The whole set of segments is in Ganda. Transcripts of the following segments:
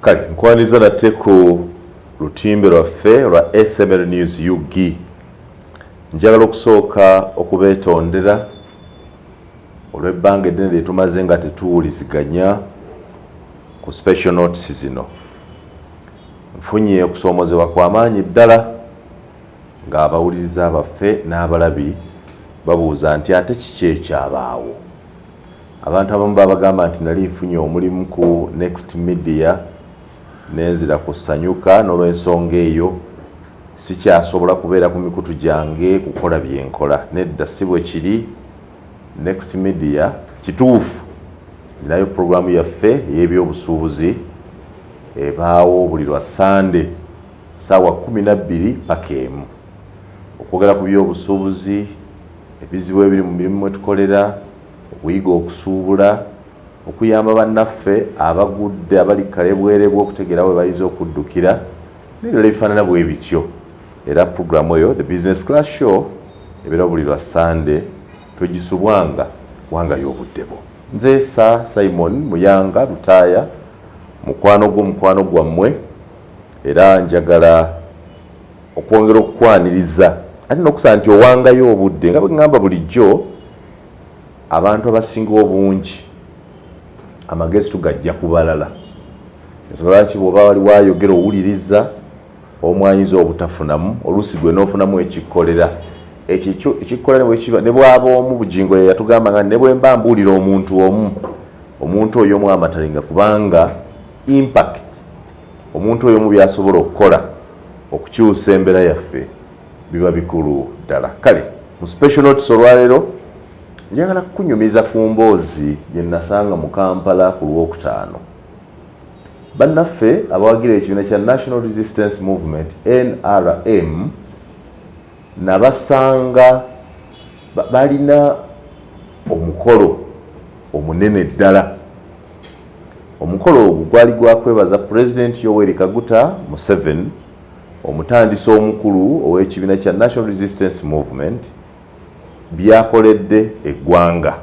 Kale nkwaniza nate ku lutimbe lwaffe lwa SML News UG. Njagala okusooka okubeetondera olw'ebbanga eddene lye tumaze nga tetuwuliziganya ku special notice zino. Nfunye okusoomozebwa kw'amaanyi ddala ng'abawuliriza baffe n'abalabi babuuza nti ate kiki ekyabaawo. Abantu abamu babagamba nti nali nfunye omulimu ku Next Media nenzira kusanyuka n'olw'ensonga eyo sikyasobola kubeera ku mikutu gyange kukola byenkola. Nedda si bwe kiri. Next Media kituufu ninayo programu yaffe ey'ebyobusuubuzi ebaawo buli lwa Sande ssaawa 12 paka emu okwogera ku byobusuubuzi, ebizibu ebiri mu mirimu mwe tukolera, okuyiga okusuubula, okuyamba bannaffe abagudde abali kale bwerebwa okutegeera bwe bayiza okuddukira n'ebirala ebifaanana bwe bityo. Era programu eyo The Business Class Show ebeera buli lwa Sande togisubwanga wangayo obuddebo. Nze Simon Muyanga Lutaaya mukwano gwammwe, era njagala okwongera okukwaniriza ate n'okusaba nti owangayo obudde nga bwe ngamba bulijjo. Abantu abasinga obungi amagezi tugajja ku balala. Ensonga lwaki bw'oba wali wayogera owuliriza omwanyiza obutafunamu oluusi gwe n'ofunamu ekikkolera. Ekyo ekikkolera ne bw'aba omu bugingo ye yatugamba nga ne bwe mba mbuulira omuntu oyo omu amatalinga kubanga impact omuntu oyo omu byasobola okukola okukyusa embeera yaffe biba bikulu ddala. Kale mu special notice olwaleero njagala kukunyumiza ku mboozi gye nasanga mu Kampala ku Lwokutaano. Bannaffe abawagira ekibiina kya National Resistance Movement NRM nabasanga balina omukolo omunene ddala. Omukolo ogwo gwali gwa kwebaza Pulezidenti Yoweri Kaguta Museveni, omutandisi omukulu ow'ekibiina kya National Resistance Movement, byakoledde eggwanga.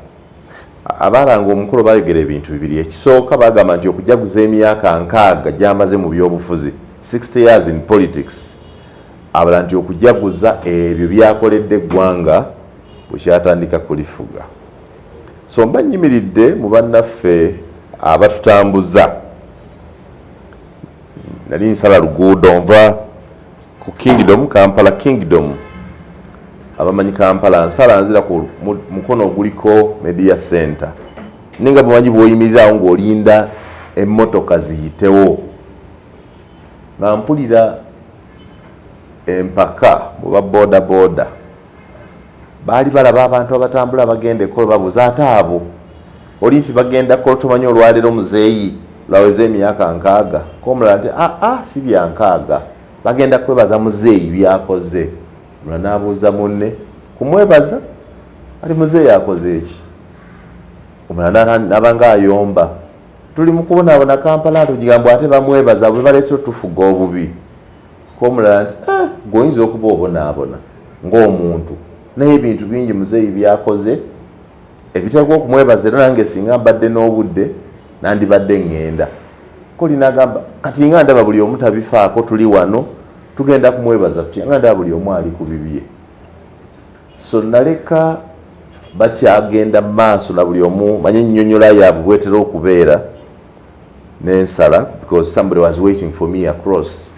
Abalanga omukolo bayogera ebintu bibiri. Ekisooka bagamba nti okujaguza emyaka 6 gyamaze mu byobufuzi, 60 years in politics. Abala nti okujaguza ebyo byakoledde eggwanga bwe kyatandika kulifuga. So mba nyimiridde mu bannaffe abatutambuza. Nali nsala luguudo nva ku Kingdom, Kampala Kingdom. Abamanyi Kampala nsala nzira ku mukono oguliko Media Center. Ninga bumanyi bw'oyimirirawo ng'olinda emmotoka ziyitewo. Nga mpulira empaka mu ba boda baali balaba abantu abatambula bagenda ekkolo babuuza ate abo oli nti bagenda kkolo tomanyi olwaleero muzeeyi lwaweza emyaka 6 komulala nti si bya 6 bagenda kwebaza muzeeyi byakoze. Mula n'abuuza munne kumwebaza ati muzeeyi akoze eki? Omulala n'abanga ayomba tuli mu kubonaabona Kampala tugigamba ate bamwebaza bwe baleetera tufuga obubi. Komulala nti gwoyinza okuba obonaabona ng'omuntu naye ebintu bingi muzeeyi byakoze ebiteekwa okumwebaza era nange singa mbadde n'obudde nandibadde ŋŋenda. Koli n'agamba kati nga ndaba buli omu tabifaako tuli wano tugenda kumwebaza tutya nga ndaba buli omu ali ku bibye. So naleka bakyagenda mu maaso na buli omu manye ennyonnyola yaabwe bwetera okubeera n'ensala because somebody was waiting for me across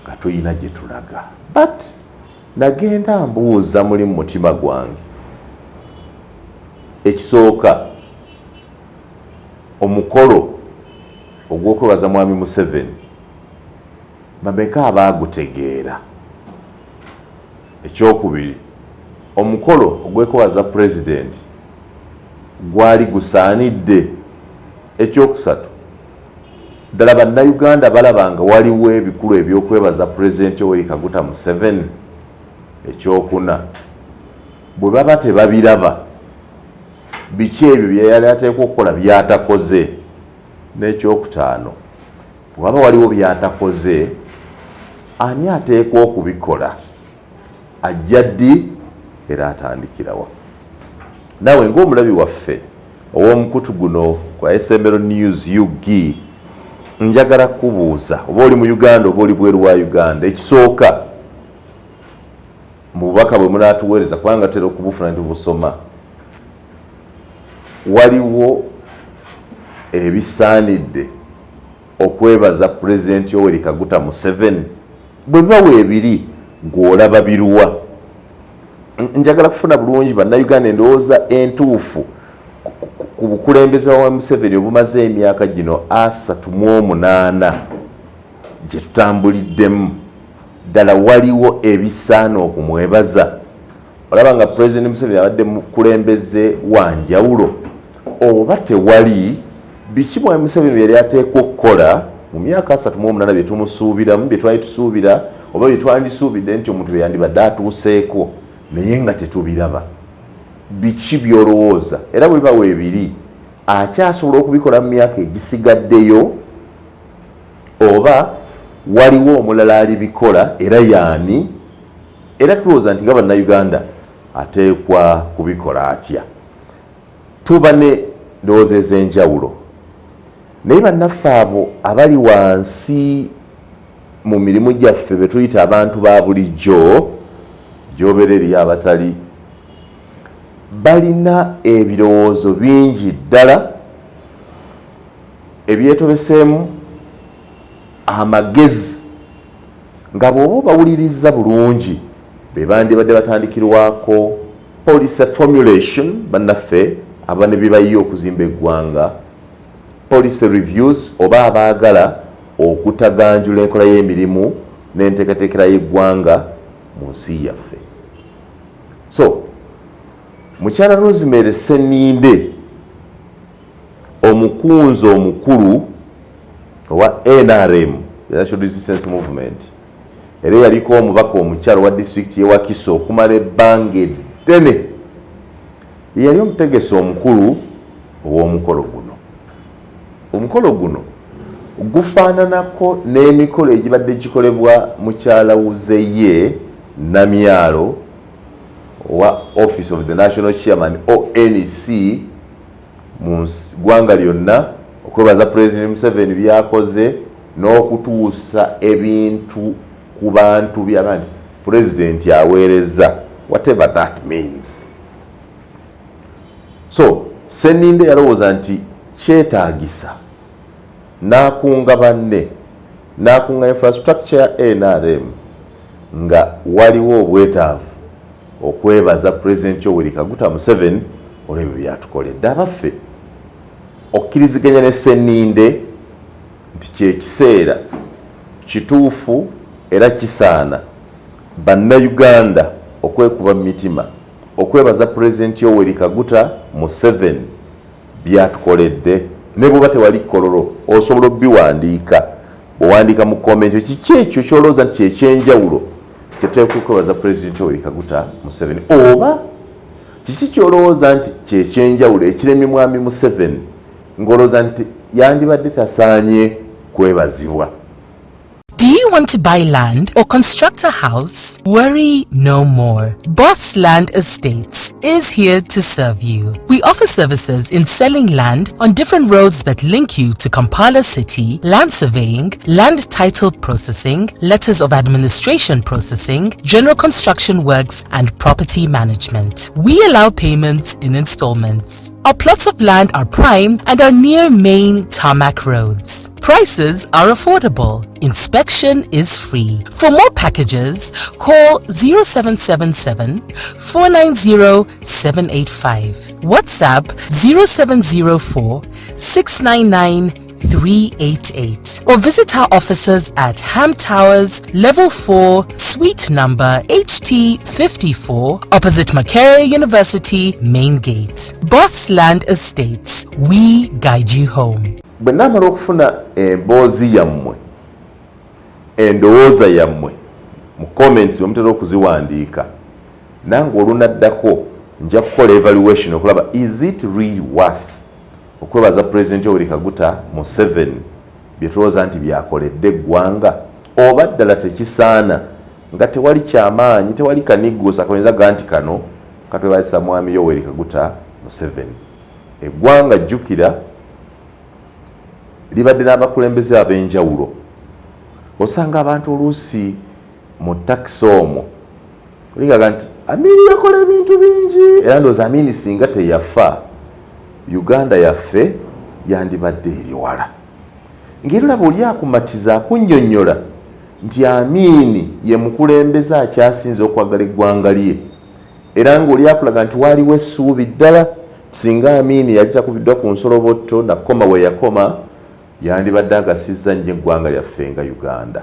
nga tuyina gye tulaga. But nagenda mbuuza muli mu mutima gwange. Ekisooka omukolo ogw'okwebaza mwami Museveni bameka abaagutegeera. Ekyokubiri omukolo ogw'okwebaza Pulezidenti gwali gusaanidde. Ekyokusatu ddala bannayuganda balabanga waliwo ebikulu eby'okwebaza Pulezidenti Yoweri Kaguta Museveni. Ekyokuna bwe baba tebabiraba biki ebyo bye yali ateekwa okukola byatakoze. N'ekyokutaano bwe waba waliwo byatakoze ani ateekwa okubikola? Ajja ddi era atandikirawa? Naawe ng'omulabi waffe ow'omukutu guno kwa SML News UG njagala kubuuza oba oli mu Uganda oba oli bweru wa Uganda ekisooka mu bubaka bwe munaatuweereza kubanga tera okubufuna nti busoma waliwo ebisaanidde okwebaza Pulezidenti Yoweri Kaguta Museveni bwe biba weebiri ng'olaba biruwa njagala kufuna bulungi bannayuganda endowooza entuufu ku bukulembeze wa Museveni obumaze emyaka gino 38 gye tutambuliddemu ddala waliwo ebisaana okumwebaza olaba nga Pulezidenti Museveni abadde mukulembeze wa njawulo oba tewali biki bwa Museveni yali ateekwa okukola mu myaka 38 bye tumusuubiramu bye twali tusuubira oba bye twandisuubidde nti omuntu bye yandibadde atuuseeko naye nga tetubiraba biki byolowooza era bwe biba weebiri akyasobola okubikola mu myaka egisigaddeyo oba waliwo omulala alibikola era yaani era tulowooza nti nga bannayuganda ateekwa kubikola atya tuba ne ndowooza ez'enjawulo naye bannaffe abo abali wansi mu mirimu gyaffe be tuyita abantu ba bulijjo gy'obeera eriyo abatali balina ebirowoozo bingi ddala ebyetobeseemu amagezi nga bw'oba bawuliriza bulungi be bandibadde batandikirwako policy formulation bannaffe aba ne bibayiye okuzimba eggwanga policy reviews oba abaagala okutaganjula enkola y'emirimu n'enteekateekera y'eggwanga mu nsi yaffe so mukyala Rosemary Sseninde omukunzi omukulu owa NRM National Resistance Movement era yaliko omubaka omukyalo wa disitulikiti y'e Wakiso okumala ebbanga eddene yali omutegesi omukulu ow'omukolo guno omukolo guno gufaananako n'emikolo egibadde gikolebwa mukyalawuze ye Namyalo wa Office of the National Chairman ONC mu ggwanga lyonna okwebaza Pulezidenti Museveni byakoze n'okutuusa ebintu ku bantu by'abantu Pulezidenti aweereza whatever that means. So Sseninde yalowooza nti kyetaagisa n'akunga banne n'akunga infrastructure ya NRM nga waliwo obwetaavu okwebaza Pulezidenti Yoweri Kaguta Museveni olw'ebyo byatukoledde abaffe okkiriziganya ne Sseninde nti kyekiseera kituufu era kisaana bannayuganda okwekuba mu mitima okwebaza Pulezidenti Yoweri Kaguta Museveni byatukoledde ne bw'oba tewali kololo osobola obiwandiika owandiika mu komenti kiki ekyo kyolowooza nti kyekyenjawulo kyetuteekwa okwebaza Pulezidenti Yoweri Kaguta Museveni oba kiki kyolowooza nti kyekyenjawulo ekiremye mwami Museveni ng'olowooza nti yandibadde tasaanye kwebazibwa. Do you want to buy land or construct a house? Worry no more. Boss Land Estates is here to serve you. We offer services in selling land on different roads that link you to Kampala City, land surveying, land title processing, letters of administration processing, general construction works, and property management. We allow payments in installments. Our plots of land are prime and are near main tarmac roads. Prices are affordable. Inspection is free. For more packages, call 0777 490 785. WhatsApp 0704 699 388 or visit our offices at Ham Towers, Level 4, Suite number HT54, opposite Makerere University, Main Gate. Boss Land Estates, we guide you home. Bwe namala okufuna emboozi yammwe endowooza yammwe mu comments bwe mutera okuziwandiika nange olunaddako nja kukola evaluation okulaba is it really worth okwebaza Pulezidenti Yoweri Kaguta Museveni bye tulowooza nti byakoledde eggwanga oba ddala tekisaana nga tewali kyamaanyi tewali kanigguusa kayinza ga nti kano katwebazisa mwami Yoweri Kaguta Museveni. Eggwanga jjukira libadde n'abakulembeze ab'enjawulo. Osanga abantu oluusi mu takisi omwo olingaga nti Amini yakola ebintu bingi era ndowooza Amini singa teyafa Uganda yaffe yandibadde eri wala. Ng'era olaba oli akumatiza akunnyonnyola nti Amini ye mukulembeze akyasinze okwagala eggwanga lye, era ng'oli akulaga nti waaliwo essuubi ddala singa Amini yali takubiddwa ku nsolobotto nakoma we yakoma yandibadde agasizza nnyo eggwanga lyaffe nga Uganda.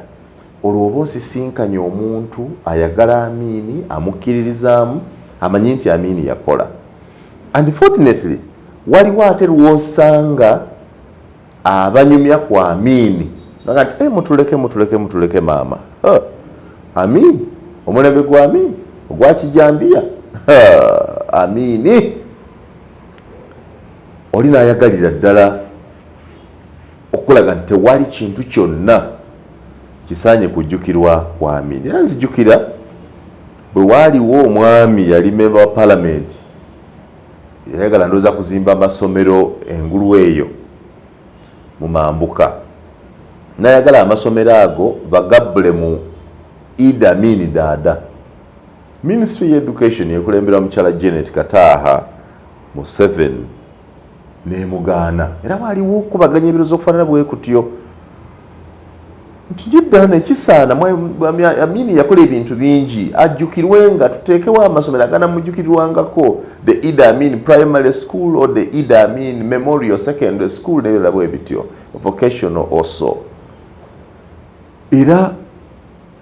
Olwo oba osisinkanye omuntu ayagala Amini amukkiririzaamu amanyi nti Amini yakola. Unfortunately waliwo ate lw'osanga abanyumya ku Amini naga nti mutuleke maama. Amini omulembe gwa Amini ogwa Kijambiya. Amini oli n'ayagalira ddala okulaga nti tewali kintu kyonna kisaanye kujjukirwa kwa Amini. Era nzijjukira bwe waaliwo omwami yali memba wa palamenti yayagala ndowooza kuzimba amasomero engulu eyo mu Mambuka, n'ayagala amasomero ago bagabbule mu Idi Amin Dada. Ministry of Education yekulembera mukyala Janet Kataaha Museveni nemugaana, era waaliwo okubaganya ebirozo okufaanana bwe kutyo nti jidda nekisaana Amini yakola ebintu bingi ajjukirwe nga tuteekewo amasomero aganamujjukirirwangako, the Idi Amin Primary School or the Idi Amin Memorial Secondary School nebirala bwe bityo, vocational also. Era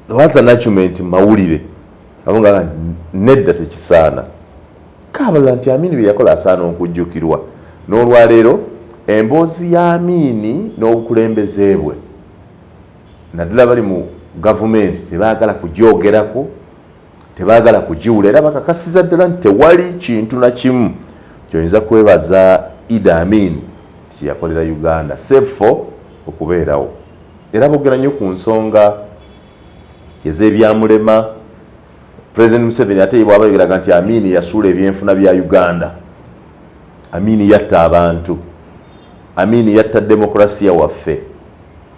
was an achievement mawulire abonga nedda tekisaana kaabala nti Amini bye yakola asaana okujjukirwa. N'olwaleero emboozi ya Amini n'obukulembeze bwe naddala bali mu gavumenti tebaagala kugyogerako, tebaagala kugiwula, era bakakasiza ddala nti tewali kintu na kimu ky'oyinza kwebaza Idi Amin kyeyakolera Uganda save for okubeerawo. Era boogera nnyo ku nsonga ez'ebyamulema. Pulezidenti Museveni ate bw'aba yogeraga nti Amini yasuula ebyenfuna bya Uganda, Amini yatta abantu, Amini yatta demokrasiya waffe,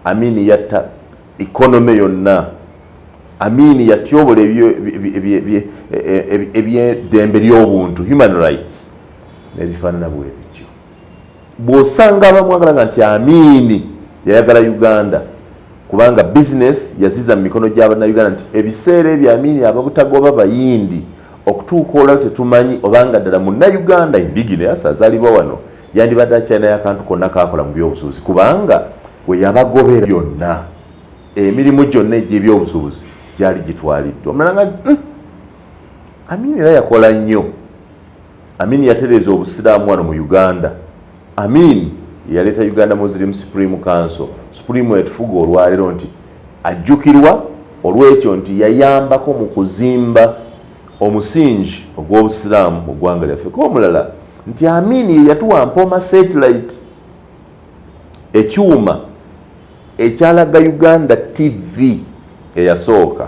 Amini yatta economy yonna, Amini yatyobola eby'eddembe ly'obuntu, human rights n'ebifaanana bwe bityo. Bw'osanga abamwagalaga nti Amini yayagala Uganda kubanga business yaziza mu mikono gy'Abannayuganda, nti ebiseera ebyo Amini ababutagoba bayindi okutuuka olwo tetumanyi obanga ddala Munnayuganda indigenous azaalibwa wano yandibadde akyalinayo akantu konna kaakola mu by'obusuubuzi, kubanga we yabagobera byonna emirimu gyonna egy'ebyobusuubuzi gyali gitwaliddwa. Omulanga Amini era yakola nnyo. Amini yatereeza obusiraamu wano mu Uganda. Amini yaleeta Uganda Muslim Supreme Council, Supreme etufuga olwaleero nti ajjukirwa olw'ekyo nti yayambako mu kuzimba omusingi ogw'obusiraamu mu ggwanga lyaffe. Omulala nti Amini yatuwa Mpoma satellite, ekyuma ekyalaga Uganda TV eyasooka,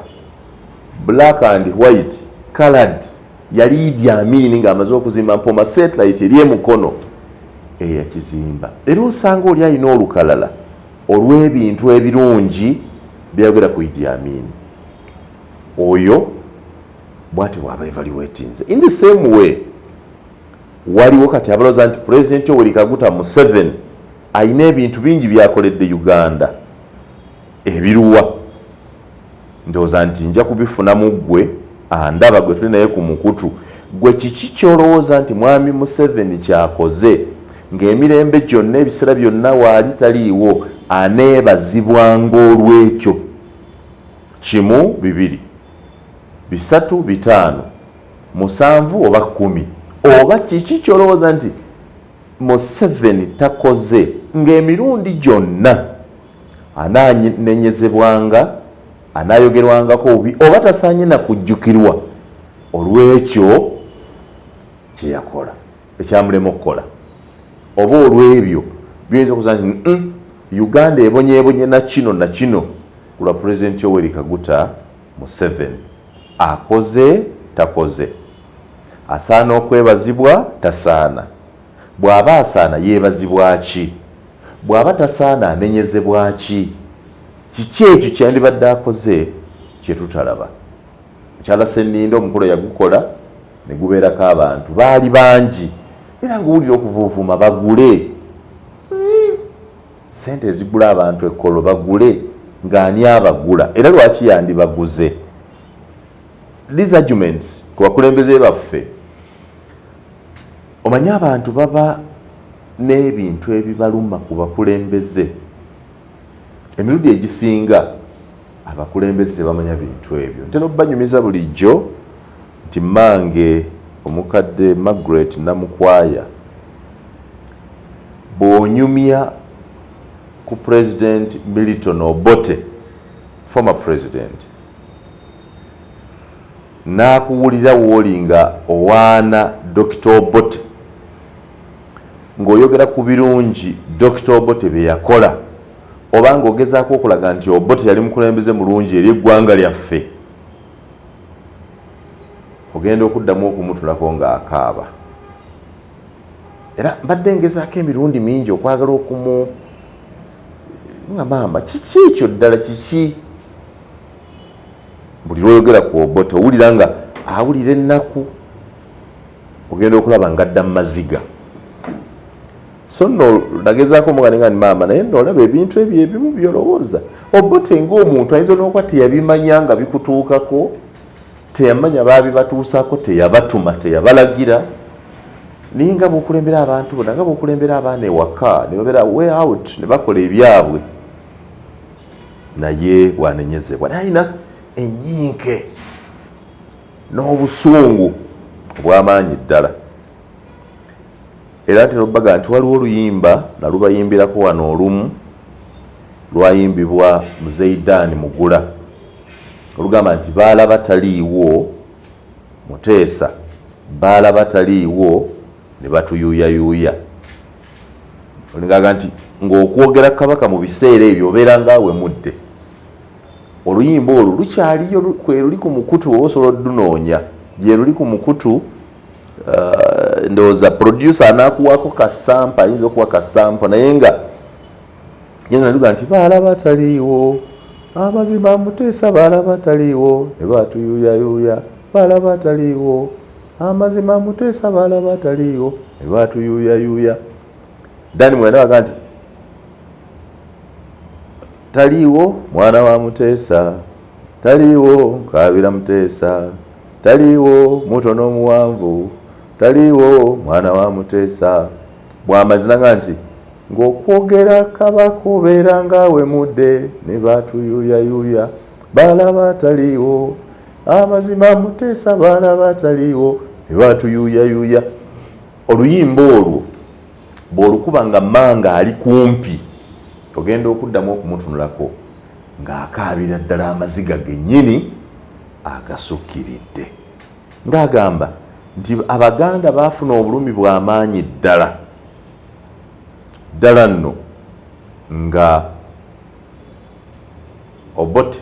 black and white colored, yali Idi Amin ng'amaze okuzimba Mpoma satellite eri emukono eyakizimba. Era osanga oli alina olukalala olw'ebintu ebirungi byayogera ku Idi Amin. Oyo bw'ati bw'aba evaluatinze. In the same way waliwo kati abalowooza nti Pulezidenti Yoweri Kaguta Museveni alina ebintu bingi byakoledde Uganda ebiruwa, ndowooza nti nja kubifunamu ggwe andaba gwe tuli naye ku mukutu. Gwe kiki ky'olowooza nti Mwami Museveni kyakoze ng'emirembe gyonna ebiseera byonna waali taliiwo aneebazibwanga olw'ekyo? Kimu, bibiri, bisatu, bitaano, musanvu oba 10, oba kiki ky'olowooza nti Museveni takoze ng'emirundi gyonna ananenyezebwanga, anayogerwangako obubi, oba tasaanye na kujjukirwa olw'ekyo kye yakola ekyamulema okukola, oba olw'ebyo byinza okuza nti Uganda ebonyeebonye na kino ku lwa Pulezidenti Yoweri Kaguta Museveni. Akoze takoze, asaana okwebazibwa tasaana, bw'aba asaana yeebazibwa ki? bw'aba tasaana amenyezebwa ki ekyo kyandibadde akoze kye tutalaba. Mukyala Ssennindo omukolo yagukola ne gubeerako abantu baali bangi era ng'owulira okuvuuvuma bagule sente ezigula abantu ekkolo bagule ng'ani abagula era lwaki yandibaguze. These arguments ku bakulembeze baffe omanyi abantu baba n'ebintu ebibaluma ku bakulembeze emirundi egisinga abakulembeze tebamanya bintu ebyo. Ntera okubanyumiza bulijjo nti mmange omukadde Margaret Namukwaya bw'onyumya ku President Milton Obote former president n'akuwulira w'oli nga owaana Dr. Obote ng'oyogera ku birungi Dr. Obote bye yakola oba ng'ogezaako okulaga nti Obote yali mukulembeze mulungi eri eggwanga lyaffe, ogenda okuddamu okumutulako ng'akaaba. Era mbadde ngezaako emirundi mingi okwagala okumu nga maama kiki ekyo ddala kiki? Buli lw'oyogera ku Obote owulira nga awulira ennaku, ogenda okulaba nga adda mu maziga. So nno nagezaako omugane nga ni maama naye nolaba ebintu ebyo ebimu byolowooza Obote ng'omuntu ayinza n'okuba teyabimanya nga bikutuukako, teyamanya baabibatuusako, teyabatuma, teyabalagira. Naye nga bw'okulembera abantu bona, nga bw'okulembera abaana ewaka ne babeera way out ne bakola ebyabwe, naye bwanenyezebwa nayina ennyinke n'obusungu obw'amaanyi ddala. Era ntera obbaga nti waliwo oluyimba nalubayimbirako wano olumu lwayimbibwa Muzeyidani Mugula olugamba nti baalaba taliiwo Muteesa, baalaba taliiwo ne batuyuuyayuuya. Olingaga nti ng'okwogera Kabaka mu biseera ebyo obeera ngaawe mudde. Oluyimba olwo lukyaliyo kwe luli ku mukutu oba osobola oddunoonya gye luli ku mukutu. Ndowooza producer anaakuwaako kasampa, ayinza okuwa kasampa naye nga yena luga nti baalaba taliiwo, amazima Muteesa baalaba taliiwo ne baatuyuuyayuuya, baalaba taliiwo, amazima Muteesa baalaba taliiwo ne baatuyuuyayuuya. Dani mwena waga nti taliiwo mwana wa Muteesa, taliiwo Kaabira Muteesa, taliiwo mutono muwanvu, taliiwo mwana wa Muteesa. Bw'amazina nti ng'okwogera Kabaka obeera ngaawe mudde ne baatuyuuyayuuya, baalaba taliiwo, amazima Muteesa baalaba taliiwo ne baatuyuuyayuuya. Oluyimba olwo bw'olukuba nga manga ali kumpi ogenda okuddamu okumutunulako ng'akaabira ddala amaziga gennyini agasukkiridde ng'agamba nti Abaganda baafuna obulumi bw'amaanyi ddala ddala nno nga Obote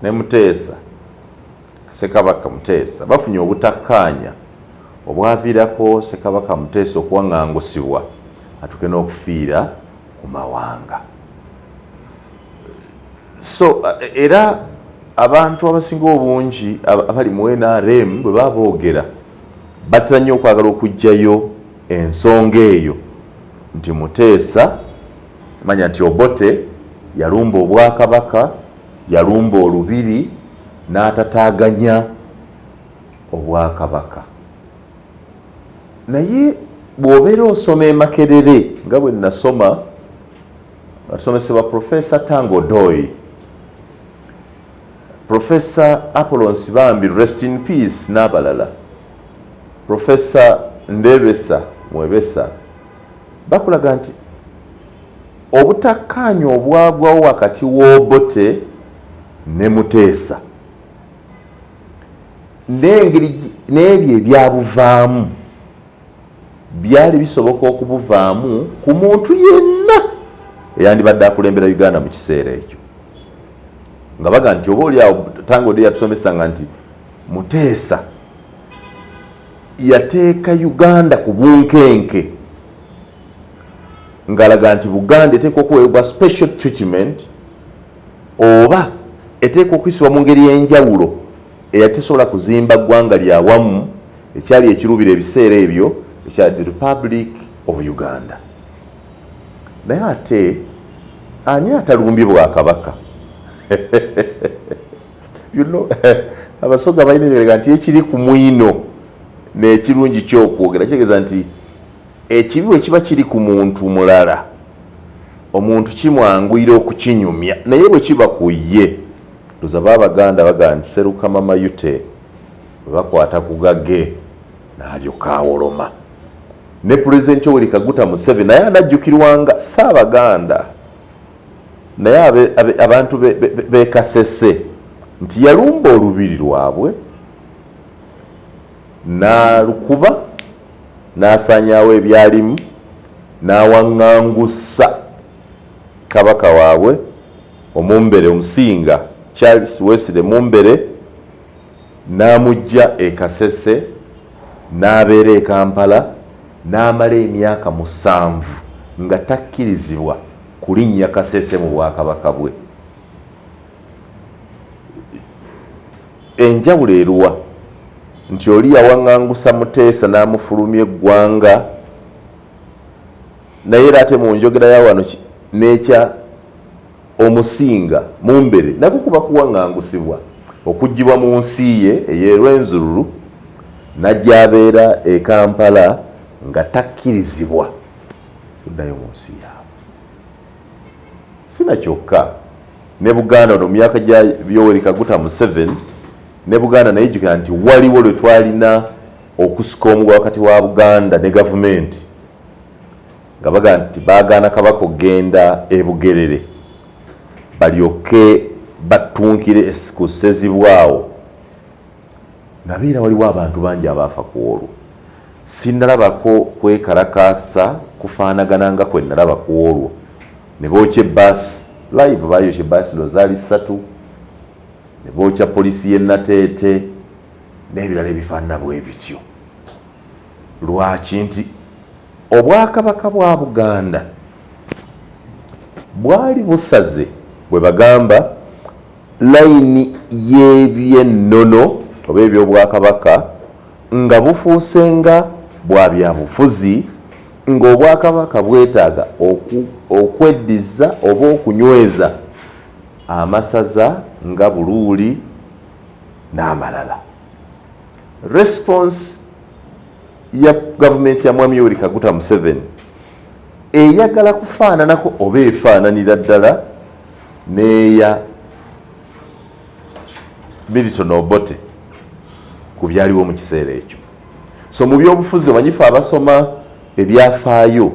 ne Muteesa, Ssekabaka Muteesa bafunye obutakkaanya obwaviirako Ssekabaka Muteesa okuwaŋŋangusibwa atuuke n'okufiira ku mawanga. So era abantu abasinga obungi abali mu NRM bwe baba boogera batera nnyo okwagala okuggyayo ensonga eyo nti Muteesa manya nti Obote yalumba obwakabaka, yalumba olubiri n'atataaganya obwakabaka. Naye bw'obeera osoma e Makerere nga bwe nasoma nasomesebwa Professor Tango Doi, Professor Apollon Sibambi rest in peace n'abalala, Professor Ndebesa Mwebesa, bakulaga nti obutakkaanya obwagwawo wakati w'Obote ne Muteesa n'ebyo ebyabuvaamu byali bisoboka okubuvaamu ku muntu yenna eyandibadde akulembera Uganda mu kiseera ekyo. Nga baga nti oba oliawo Tango Doi yatusomesanga nti Muteesa yateeka Uganda ku bunkenke ngalaga nti Buganda eteekwa okuweebwa special treatment oba eteekwa okuyisibwa mu ngeri y'enjawulo eyatesobola kuzimba ggwanga lya wamu ekyali ekirubira ebiseera ebyo ekya the Republic of Uganda. Naye ate ani atalumbye Bwakabaka? You know, abasoga balina nti ekiri ku mwino n'ekirungi ky'okwogera kitegeeza nti ekibi bwe kiba kiri ku muntu mulala omuntu kimwanguyira okukinyumya, naye bwe kiba ku ye ndoza Abaganda bagamba nti seruka mama yute bakwata ku gage n'alyoka awoloma. Ne Pulezidenti Yoweri Kaguta Museveni naye anajjukirwanga Ssaabaganda naye abantu beekasese nti yalumba olubiri lwabwe n'alukuba n'asaanyaawo ebyalimu n'awaŋŋangusa kabaka waabwe Omumbere Omusinga Charles Wesley Mumbere n'amujja e Kasese n'abeera e Kampala n'amala emyaka 7 nga takkirizibwa kulinnya Kasese mu Bwakabaka bwe. Enjawulo eruwa nti oli yawaŋŋangusa Muteesa n'amufulumya eggwanga, naye era ate mu njogera ya wano n'ekya Omusinga Mumbere nako kuba kuwaŋŋangusibwa okuggibwa mu nsi ye ey'Erwenzururu n'ajja abeera e Kampala nga takkirizibwa kuddayo mu nsi yaabwe. Sina kyokka ne Buganda ono myaka gya Yoweri Kaguta Museveni ne Buganda naye jjukira nti waliwo lwe twalina okusika omuguwa wakati wa Buganda ne gavumenti nga bagamba nti baagaana kabaka okgenda e Bugerere balyoke batunkire ku Ssezibwawo. Nabeera waliwo abantu bangi abaafa ku olwo. Sinnalabako kwekalakaasa kufaanagana nga kwe nalaba ku olwo. Ne bookya ebbaasi live baayokya ebbaasi no zaali 3 ne bookya poliisi y'e Nateete n'ebirala ebifaanana bwe bityo. Lwaki? Nti Obwakabaka bwa Buganda bwali busaze bwe bagamba layini y'ebyennono oba eby'Obwakabaka nga bufuuse nga bwa byabufuzi, ng'Obwakabaka bwetaaga okweddiza oba okunyweza amasaza nga Buluuli n'amalala. Response ya gavumenti ya Mwami Yoweri Kaguta Museveni eyagala kufaananako oba efaananira ddala n'eya Milton Obote ku byaliwo mu kiseera ekyo. So mu byobufuzi omanyifu abasoma ebyafaayo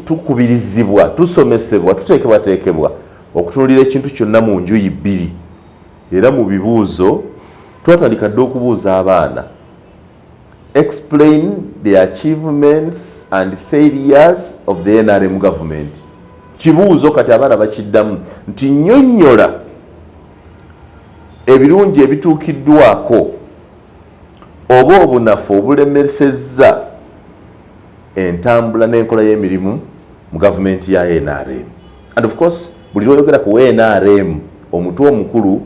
tukubirizibwa, tusomesebwa, tuteekebwateekebwa okutunuulira ekintu kyonna mu njuyi bbiri. Era mu bibuuzo twatandika dde okubuuza abaana, explain the achievements and failures of the NRM government. Kibuuzo kati abaana bakiddamu nti nnyonnyola ebirungi ebituukiddwako oba obunafu obulemesezza entambula n'enkola y'emirimu mu gavumenti ya NRM. And of course buli lwoyogera ku NRM omutwe omukulu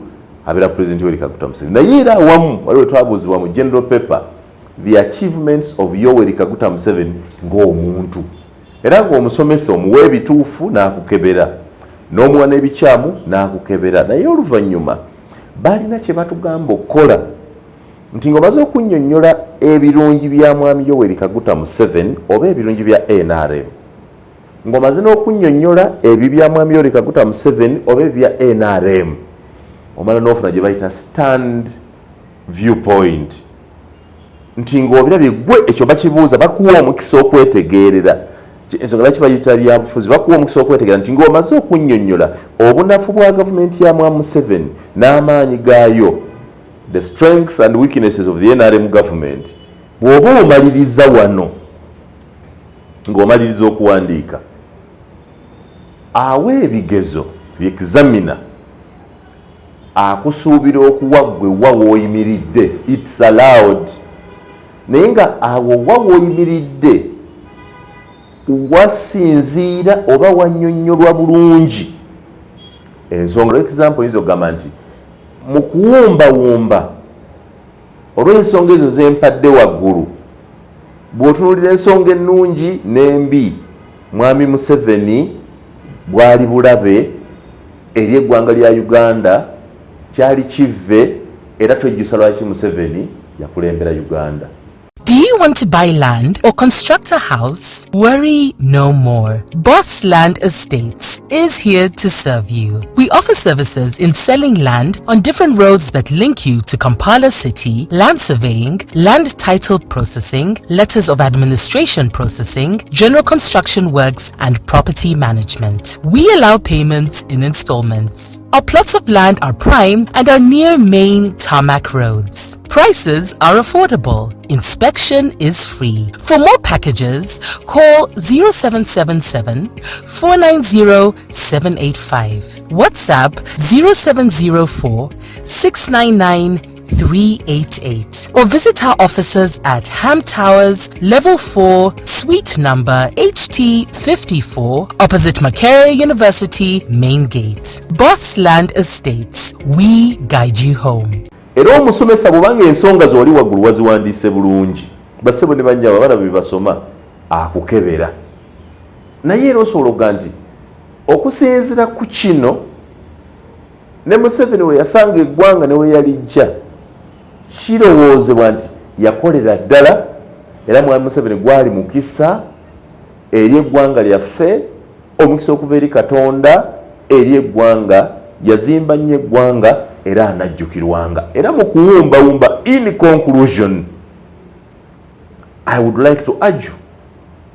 abeera Pulezidenti Yoweri Kaguta Museveni. Naye era awamu waliwo twabuuzibwa mu general paper the achievements of Yoweri Kaguta Museveni ng'omuntu, era ng'omusomesa omuwa ebituufu n'akukebera n'omuwa n'ebikyamu n'akukebera. Naye oluvannyuma balina kye batugamba okukola nti ng'omaze okunnyonnyola ebirungi bya Mwami Yoweri Kaguta Museveni oba ebirungi bya NRM, ng'omaze n'okunnyonnyola ebi bya Mwami Yoweri Kaguta Museveni oba ebya NRM, omala n'ofuna gye bayita stand viewpoint, nti ng'obirabye gwe ekyo bakibuuza bakuwa omukisa okwetegeerera. Ensonga lwaki bayita byabufuzi, bakuwa omukisa okwetegeera nti ng'omaze okunnyonnyola obunafu bwa gavumenti ya Mwami Museveni n'amaanyi gaayo, the strengths and weaknesses of the NRM government, bw'oba omaliriza wano ng'omaliriza okuwandiika, awe ebigezo the examiner akusuubira okuwa gwe wa w'oyimiridde, it's allowed. Naye nga awo wa w'oyimiridde wasinziira oba wannyonnyolwa bulungi ensonga. Example yizo gamba nti mu kuwumbawumba olw'ensonga ezo zempadde waggulu, bw'otunuulira ensonga ennungi n'embi, mwami Museveni bwali bulabe eri eggwanga lya Uganda, kyali kivve era twejjusa lwaki Museveni yakulembera Uganda. Do you want to buy land or construct a house? Worry no more. Boss Land Estates is here to serve you. We offer services in selling land on different roads that link you to Kampala City, land surveying, land title processing, letters of administration processing, general construction works, and property management. We allow payments in installments. Our plots of land are prime and are near main tarmac roads. Prices are affordable. Inspection is free. For more packages, call 0777 490 785. WhatsApp 0704 699 388 or visit our offices at Ham Towers, Level 4, Suite number HT54, opposite Makerere University, Main Gate. Boss Land Estates, we guide you home. Era omusomesa bw'obanga ensonga z'oli waggulu waziwandiise bulungi, bassebo ne bannyabo abaana be basoma akukebera. Naye era osobola okuga nti okusinziira ku kino ne Museveni we yasanga eggwanga ne we yalijja, kirowoozebwa nti yakolera ddala, era mwami Museveni gwali mukisa eri eggwanga lyaffe, omukisa okuva eri Katonda eri eggwanga, yazimba nnyo eggwanga era anajjukirwanga. Era mu kuwumbawumba, in conclusion, I would like to argue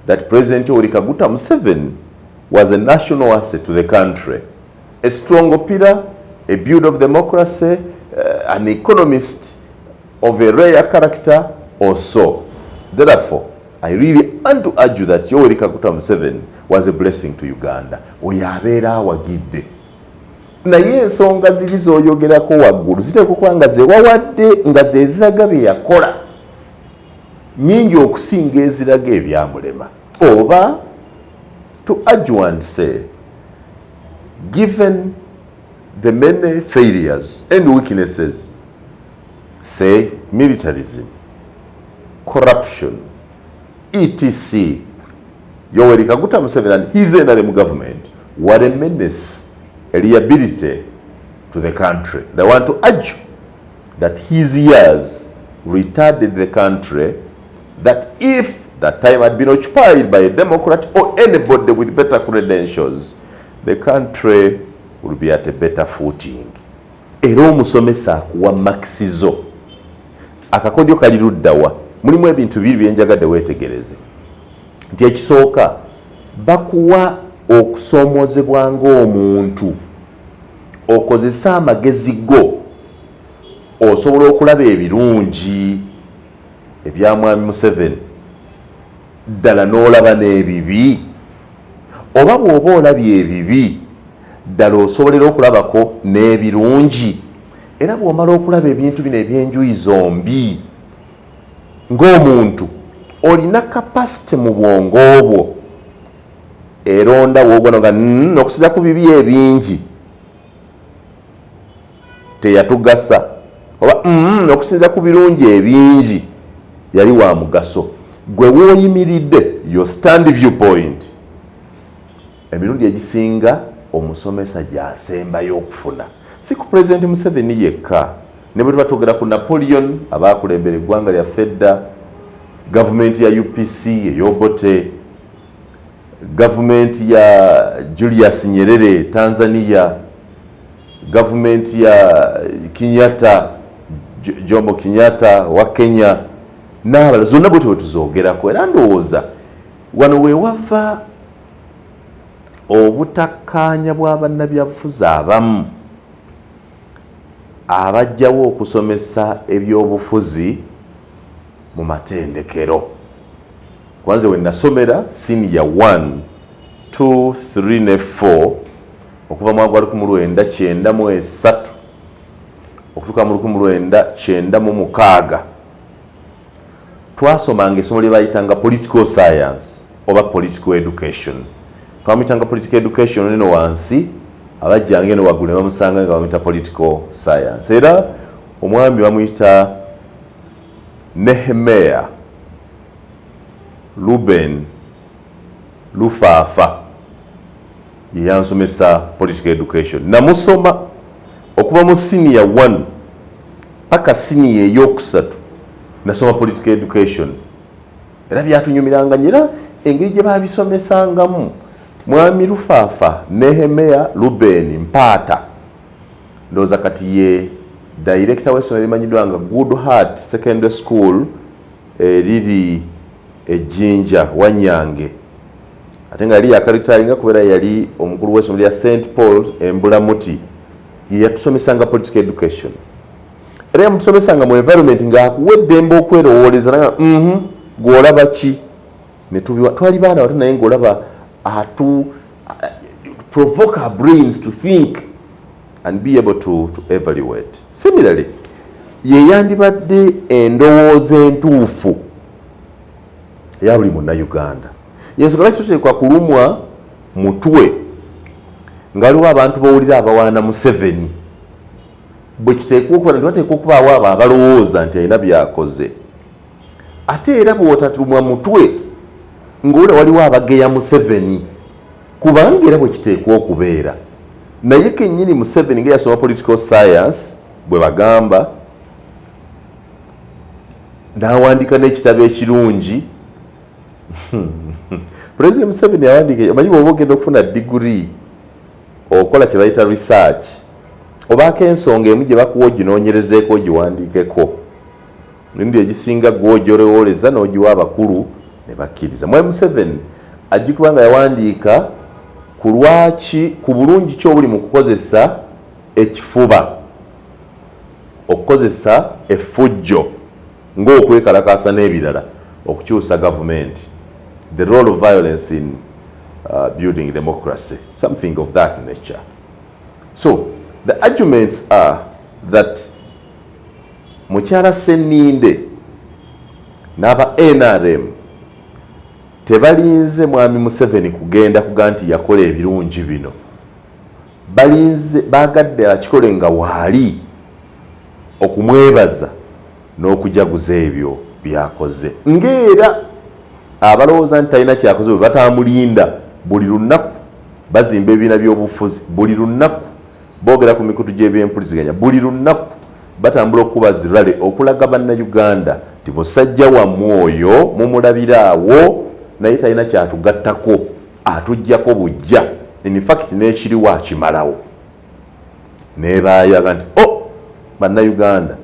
that President Museveni was a national asset to the country, a strong pillar, a builder of democracy, an economist of a rare character or so. Therefore, I really want to argue that Yoweri Kaguta Museveni was a blessing to Uganda. Oyabeera awagidde. Naye ensonga ziri z'oyogerako waggulu ziteekwa okuba nga ze wawadde nga ze ziraga bye yakola nnyingi okusinga eziraga ebyamulema. Oba to argue and say, given the many failures and weaknesses, say militarism, corruption, etc., Yoweri Kaguta Museveni and his NRM government were a menace, a liability to the country. They want to argue that his years retarded the country, that if that time had been occupied by a Democrat or anybody with better credentials, the country would be at a better footing. Era omusomesa akuwa maxizo akakodyo kali luddawa. Mulimu ebintu bibiri byenjagadde weetegereze. Nti ekisooka bakuwa okusoomozebwa ng'omuntu, okozesa amagezi go osobola okulaba ebirungi ebya mwami Museveni, ddala n'olaba n'ebibi, oba bw'oba olabye ebibi ddala osobolera okulabako n'ebirungi. Era bw'omala okulaba ebintu bino eby'enjuyi zombi ng'omuntu olina kapasite mu bwongo bwo eronda woogwana nga okusiza ku bibi ebingi teyatugasa, oba okusinza ku birungi ebingi yali wa mugaso. Gwe wooyimiridde, your stand viewpoint, emirundi egisinga omusomesa gy'asembayo okufuna. Si ku Pulezidenti Museveni yekka, ne bwe tuba twogera ku Napoleon abaakulembera eggwanga lya Fedda, gavumenti ya UPC ey'Obote, gavumenti ya Julius Nyerere Tanzania, gavumenti ya Kenyatta, Jomo Kenyatta wa Kenya, n'abalala zonna bwe tuzoogerako. Era ndowooza wano we wava obutakkaanya bwa bannabyabufuzi abamu abajjawo okusomesa ebyobufuzi mu matendekero. Kwanze we nasomera senior 1, 2, 3 ne 4 okuva mu 1993 okutuuka mu 1996 twasomanga essomo lye bayitanga political science oba political education. Twamuyitanga political education neno wansi, abajjange no waggulu ne bamusanga nga bamuyita political science. Era omwami bamuyita Nehemiah Ruben Lufafa ye yansomesa political education. Namusoma okuva mu senior 1 paka senior eyokusatu nasoma political education. Era byatunyumiranga nyira engeri gye babisomesangamu. Mwami Lufafa Nehemiah Ruben Mpata ndoza kati ye director w'essomero limanyiddwa nga Good Heart Secondary School liri Ejjinja Wanyange. Ate nga yali yakaritalinga kubera yali omukulu w'essomero lya St Paul Embulamuti. Ye yatusomesanga political education. Era yamutusomesanga mu environment nga akuwa eddembe okwerowooleza nga gw'olaba ki ne twali baana bato naye ng'olaba provoke our brains to think and be able to evaluate. Similarly, ye yandibadde endowooza entuufu eya buli munnayuganda. Yensobola kituteekwa kulumwa mutwe nga waliwo abantu bawulira abawaana Museveni. Bwe kiteekwa okuba nti bateekwa okubaawo abo abalowooza nti alina byakoze. Ate era bw'otatulumwa mutwe ng'olaba waliwo abageya Museveni kubanga era bwe kiteekwa okubeera. Naye kennyini Museveni nga yasoma political science bwe bagamba n'awandiika n'ekitabo ekirungi. Pulezidenti Museveni yawandiika, omanyi bw'oba ogenda okufuna degree okola kye bayita research obaako ensonga emu gye bakuwa oginoonyerezeeko ogiwandiikeko. Nindi egisinga gw'ogyolewooleza n'ogiwa abakulu ne bakkiriza. Mwami Museveni ajjikuba nga yawandiika ku lwaki ku bulungi ki obuli mu kukozesa ekifuba, okukozesa effujjo ng'okwekalakaasa n'ebirala okukyusa gavumenti. The role of violence in building democracy, something of that nature. So the arguments are that Mukyala Sseninde n'aba NRM tebalinze mwami Museveni kugenda kuga nti yakola ebirungi bino. Balinze bagadde akikole nga waali okumwebaza n'okujaguza ebyo byakoze. Ng'era abalowooza nti talina kyakoze bwe batamulinda buli lunaku bazimba ebibiina by'obufuzi, buli lunaku boogera ku mikutu gy'ebyempuliziganya, buli lunaku batambula okuba zirale okulaga bannayuganda nti musajja wammwe oyo mumulabiraawo naye talina kyatugattako, atuggyako bujja. In fact n'ekiriwo akimalawo. Neebaayaga nti bannayuganda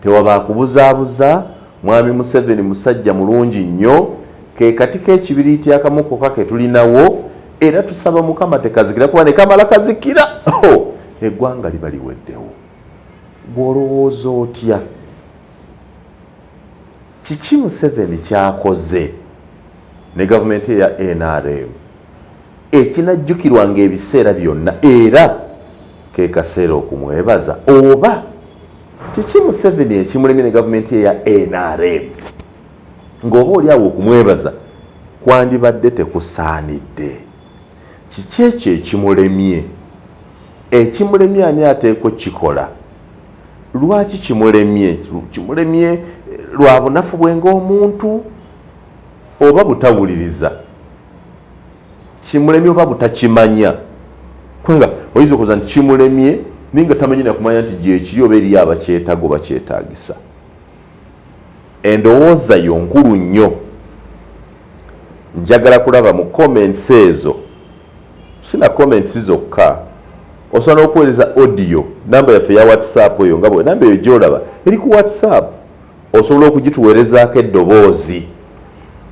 tewaba kubuzaabuza, mwami Museveni musajja mulungi nnyo, ke kati k'ekibiriiti akamu kokka ke tulinawo, era tusaba Mukama tekazikira kuba ne kamala kazikira eggwanga liba liweddewo. Gw'olowooza otya? Kiki Museveni kyakoze ne gavumenti eya NRM ekinajjukirwanga ebiseera byonna era ke kaseera okumwebaza? Oba kiki Museveni ekimulemye ne gavumenti eya NRM ng'oba oli awo okumwebaza kwandibadde tekusaanidde? Kiki ekyo ekimulemye? Ekimulemye ani ateekwa kikola? Lwaki kimulemye? Kimulemye lwa bunafu bwe ng'omuntu oba butawuliriza? Kimulemye oba butakimanya? Kubanga oyinza okuza nti kimulemye naye nga tamanyi nakumanya nti gyekiri oba eriyo abakyetaaga oba kyetaagisa. Endowooza yo nkulu nnyo. Njagala kulaba mu comments ezo, sina comments zokka, osobola okuweereza audio, namba yaffe ya WhatsApp eyo nga bwe namba eyo gy'olaba eri ku WhatsApp, osobola okugituweerezaako eddoboozi.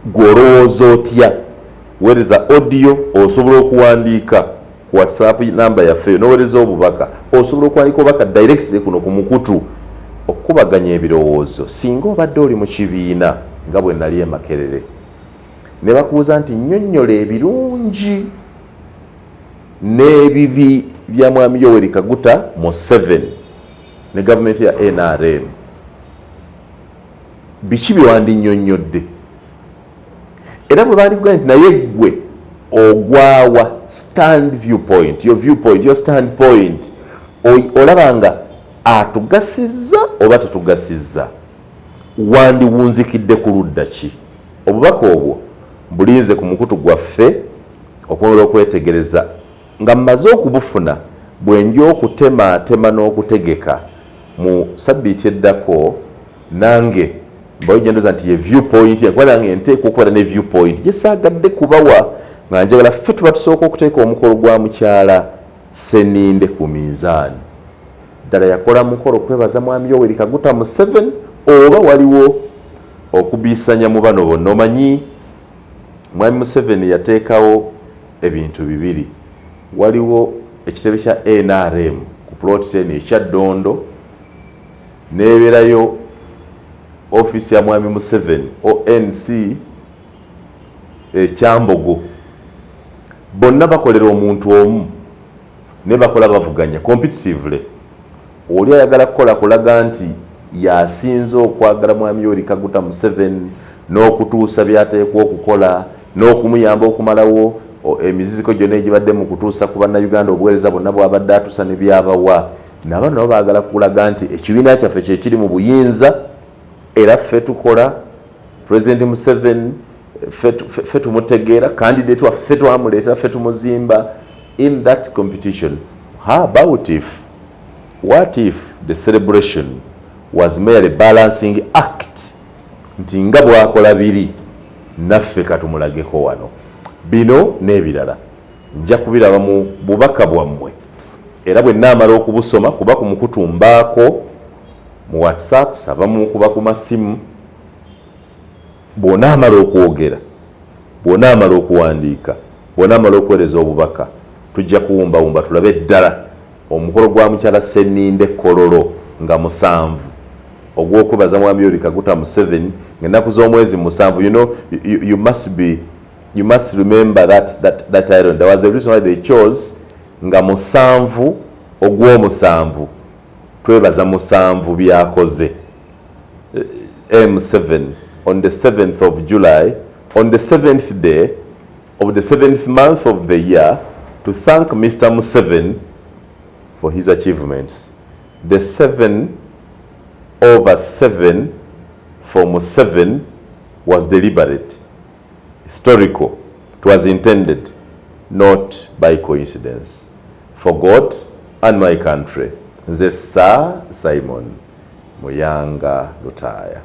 Gw'olowooza otya? Weereza audio, osobola okuwandiika ku WhatsApp namba yaffe, n'oweereza obubaka, osobola okuwandiika obubaka directly kuno ku mukutu, okubaganya ebirowoozo. Singa obadde oli mu kibiina nga bwe nali e Makerere ne bakubuuza nti nnyonnyola ebirungi n'ebibi bya mwami Yoweri Kaguta Museveni ne gavumenti ya NRM, biki bye wandinnyonnyodde? era bwe bali kugamba nti naye gwe ogwawa stand viewpoint, your standpoint, olaba nga atugasizza oba tatugasizza, wandiwunzikidde ku ludda ki? Obubaka obwo bulinze ku mukutu gwaffe okwongera okwetegereza nga mmaze okubufuna bwe nja okutemaatema n'okutegeka mu sabbiiti eddako, nange mbaojendoza nti ye viewpoint yakuba nange nteeka okubeera ne viewpoint gyesaagadde kubawa nga njagala ffe tuba tusooka okuteeka omukolo gwa mukyala Seninde ku minzaani. Ddala yakola mukolo kwebaza mwami Yoweri Kaguta Museveni oba waliwo okubiisanya mu bano bonna? Omanyi mwami Museveni yateekawo ebintu bibiri. Waliwo ekitebe kya NRM ku plot 10 ekya Ddondo, n'ebeerayo office ya mwami Museveni ONC ekyambogo. Bonna bakolera omuntu omu ne bakola bavuganya competitively. Oli ayagala kukola kulaga nti yasinze okwagala mwami Yoweri Kaguta Museveni n'okutuusa byateekwa okukola n'okumuyamba okumalawo emiziziko gyonna egibadde mu kutuusa ku bannayuganda obuweereza bonna bwabadde atuusa ne byabawa. Nabano nabo baagala kulaga nti ekibiina kyaffe kyekiri mu buyinza era ffe tukola Pulezidenti Museveni ffe tumutegeera, candidate waffe ffe twamuleetera, ffe tumuzimba in that competition. How about what if the celebration was merely balancing act, nti nga bwakola biri naffe katumulageko wano? Bino n'ebirala nja kubiraba mu bubaka bwammwe era bwe naamala okubusoma kuba ku mukutumbaako mu WhatsApp sabamu kuba ku masimu, bw'onaamala okwogera, bw'onaamala okuwandiika, bw'onaamala okuweereza obubaka, tujja kuwumbawumba tulabe ddala omukolo gwa mukyala Seninde Kololo nga 7 ogw'okwebaza mwami Yoweri Kaguta Museveni ng'ennaku z'omwezi 7. You must remember that iron. There was a reason why they chose nga 7 ogw'omusanvu twebaza 7 byakoze. M7 on the 7th of July, on the 7th day of the 7th month of the year, to thank Mr. Museveni for his achievements. The 7/7 for Museveni was deliberate, historical. It was intended, not by coincidence. For God and my country. Nze Sir Simon Muyanga Lutaya.